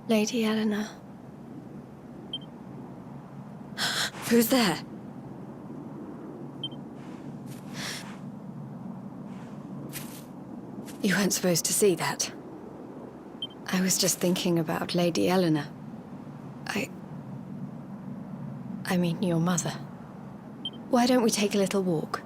Lady Eleanor. Who's there? You weren't supposed to see that. I was just thinking about Lady Eleanor. I mean, your mother. Why don't we take a little walk?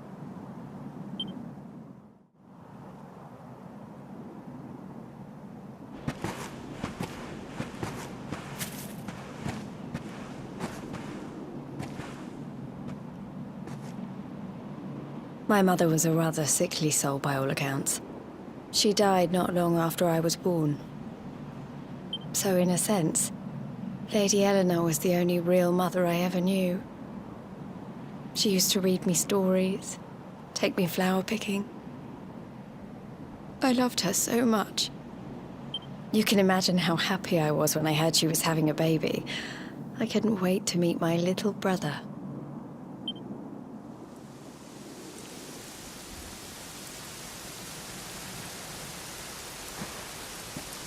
My mother was a rather sickly soul by all accounts. She died not long after I was born. So in a sense, Lady Eleanor was the only real mother I ever knew. She used to read me stories, take me flower picking. I loved her so much. You can imagine how happy I was when I heard she was having a baby. I couldn't wait to meet my little brother.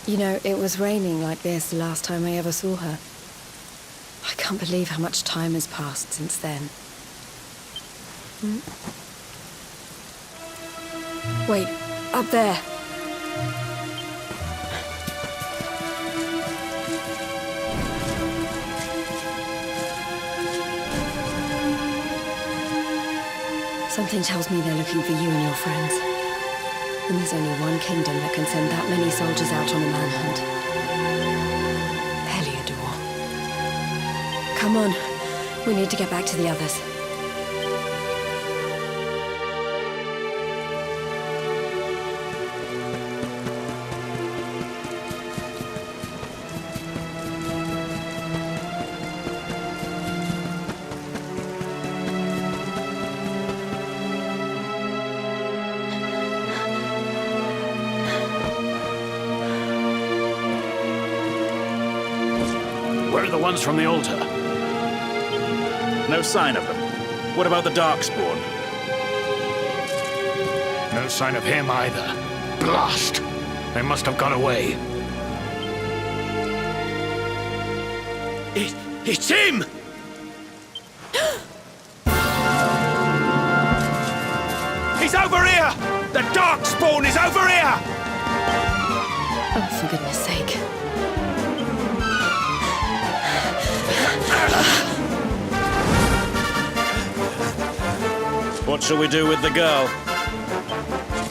You know, it was raining like this the last time I ever saw her. I can't believe how much time has passed since then. Wait, up there. Something tells me they're looking for you and your friends. And there's only one kingdom that can send that many soldiers out on a manhunt. Heliodor. Come on. We need to get back to the others. Where are the ones from the altar? No sign of them. What about the Darkspawn? No sign of him either. Blast! They must have gone away. It's him! He's over here! The Darkspawn is over here! Oh, for goodness sake. What shall we do with the girl?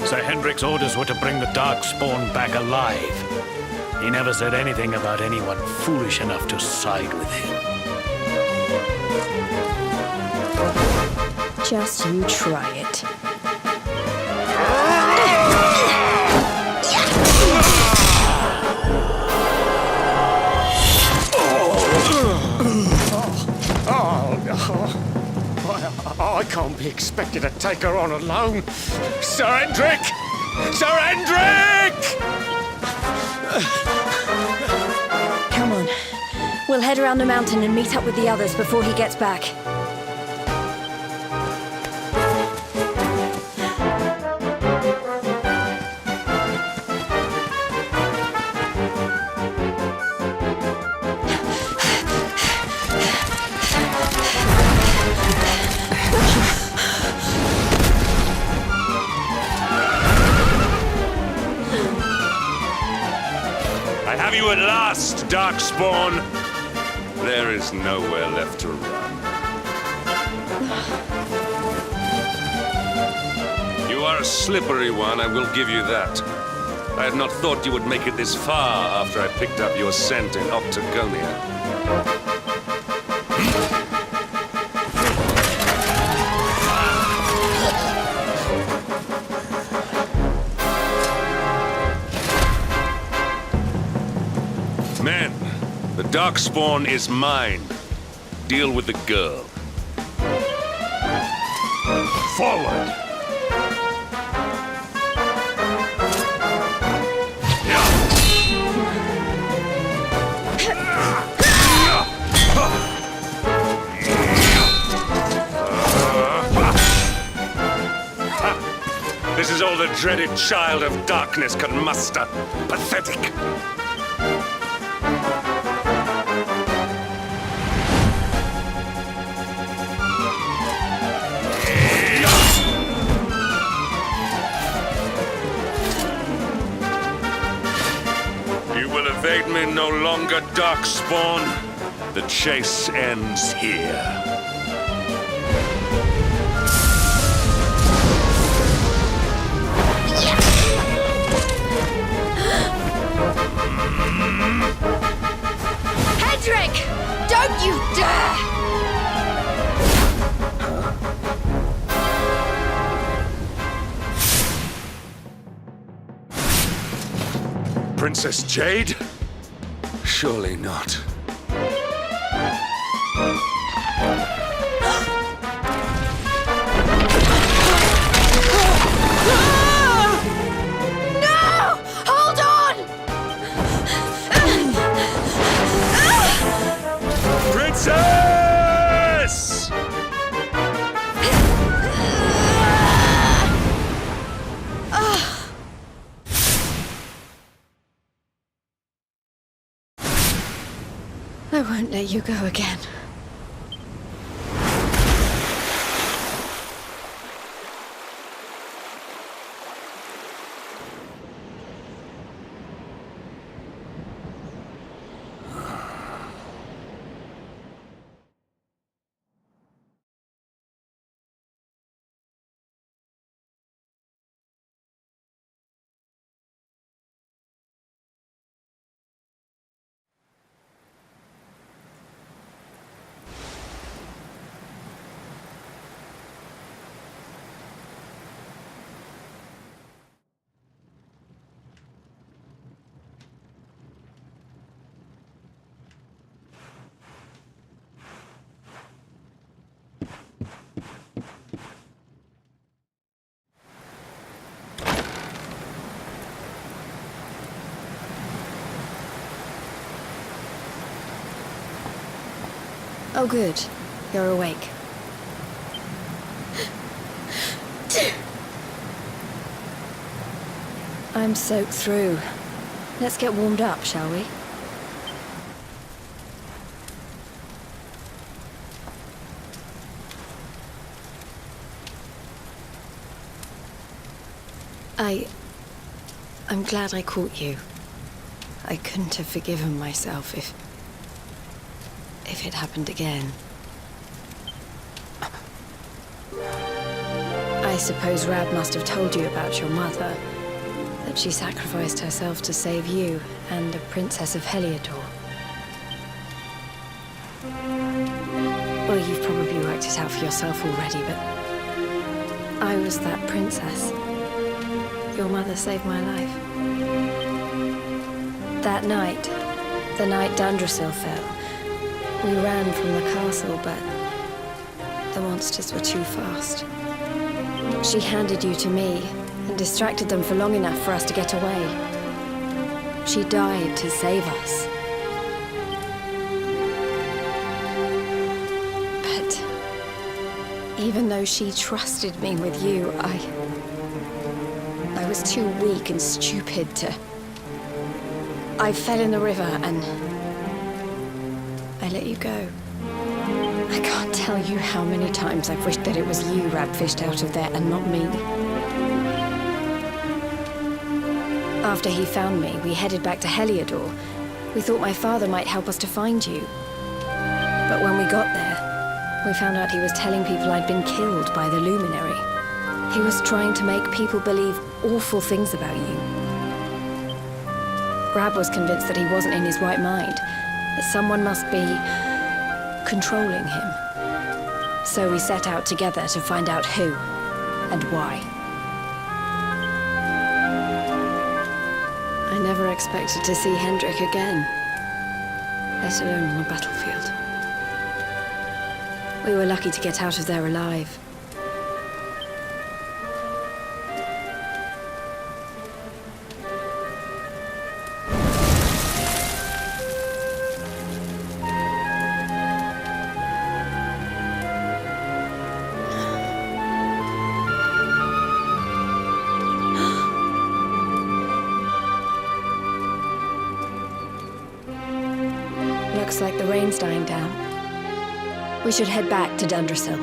Sir Hendrik's orders were to bring the Darkspawn back alive. He never said anything about anyone foolish enough to side with him. Just you try it. I can't be expected to take her on alone. Sir Hendrik! Sir Hendrik! Come on. We'll head around the mountain and meet up with the others before he gets back. I have you at last, Darkspawn. There is nowhere left to run. You are a slippery one, I will give you that. I had not thought you would make it this far after I picked up your scent in Octagonia. Men, the Darkspawn is mine. Deal with the girl. Forward! This is all the dreaded child of darkness can muster. Pathetic. no longer Darkspawn. The chase ends here. Hendrik! Don't you dare! Princess Jade? Surely not. No! Hold on! Princess! I won't let you go again. Oh, good. You're awake. I'm soaked through. Let's get warmed up, shall we? I'm glad I caught you. I couldn't have forgiven myself if it happened again. I suppose Rab must have told you about your mother, that she sacrificed herself to save you and the Princess of Heliodor. Well, you've probably worked it out for yourself already, but I was that princess. Your mother saved my life. That night, the night Dundrasil fell, we ran from the castle, but the monsters were too fast. She handed you to me and distracted them for long enough for us to get away. She died to save us. But even though she trusted me with you, I was too weak and stupid to... I fell in the river and I let you go. I can't tell you how many times I've wished that it was you Rab fished out of there and not me. After he found me, we headed back to Heliodor. We thought my father might help us to find you. But when we got there, we found out he was telling people I'd been killed by the Luminary. He was trying to make people believe awful things about you. Rab was convinced that he wasn't in his right mind, that someone must be controlling him. So we set out together to find out who and why. I never expected to see Hendrik again, let alone on a battlefield. We were lucky to get out of there alive. Looks like the rain's dying down. We should head back to Dundrasil.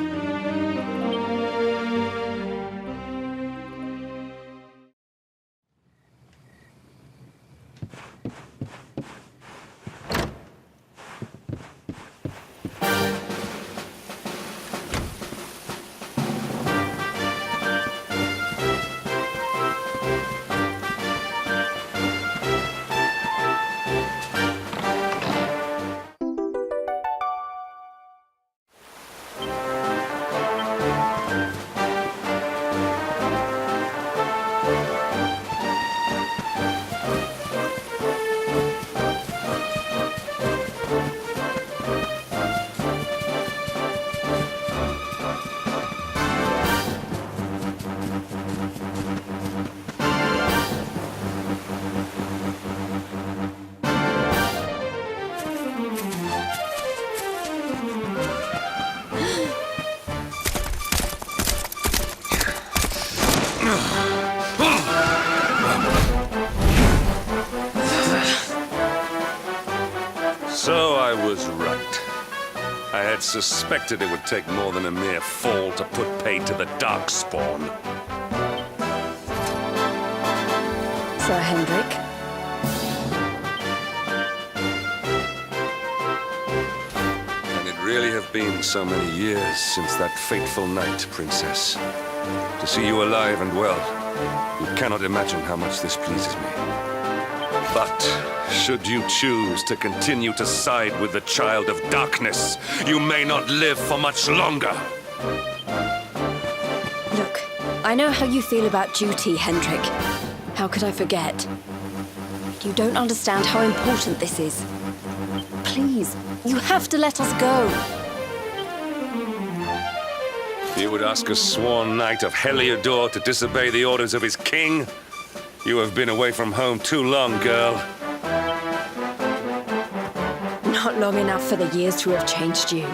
So I was right. I had suspected it would take more than a mere fall to put pay to the Darkspawn. Sir Hendrik? And it really have been so many years since that fateful night, Princess. To see you alive and well, you cannot imagine how much this pleases me. But should you choose to continue to side with the Child of Darkness, you may not live for much longer. Look, I know how you feel about duty, Hendrik. How could I forget? You don't understand how important this is. Please, you have to let us go. You would ask a sworn knight of Heliodor to disobey the orders of his king? You have been away from home too long, girl. Not long enough for the years to have changed you.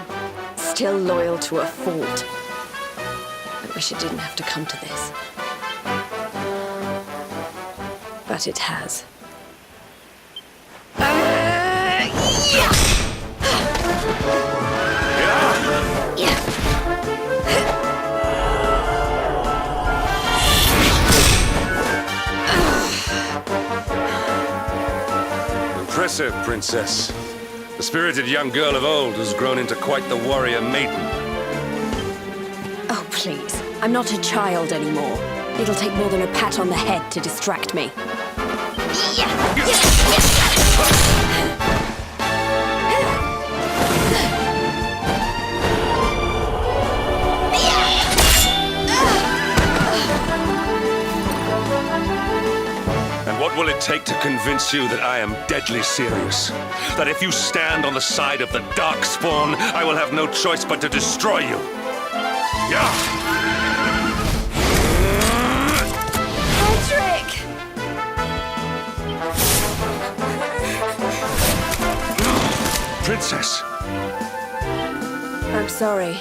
Still loyal to a fault. I wish it didn't have to come to this. But it has. Impressive, Princess. The spirited young girl of old has grown into quite the warrior maiden. Oh, please. I'm not a child anymore. It'll take more than a pat on the head to distract me. And what will it take to convince you that I am deadly serious? That if you stand on the side of the Darkspawn, I will have no choice but to destroy you? Yeah! Hendrik! Princess! I'm sorry.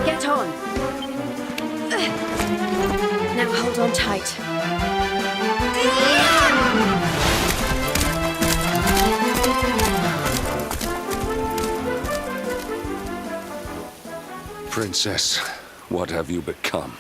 Get on. Now hold on tight. Princess, what have you become?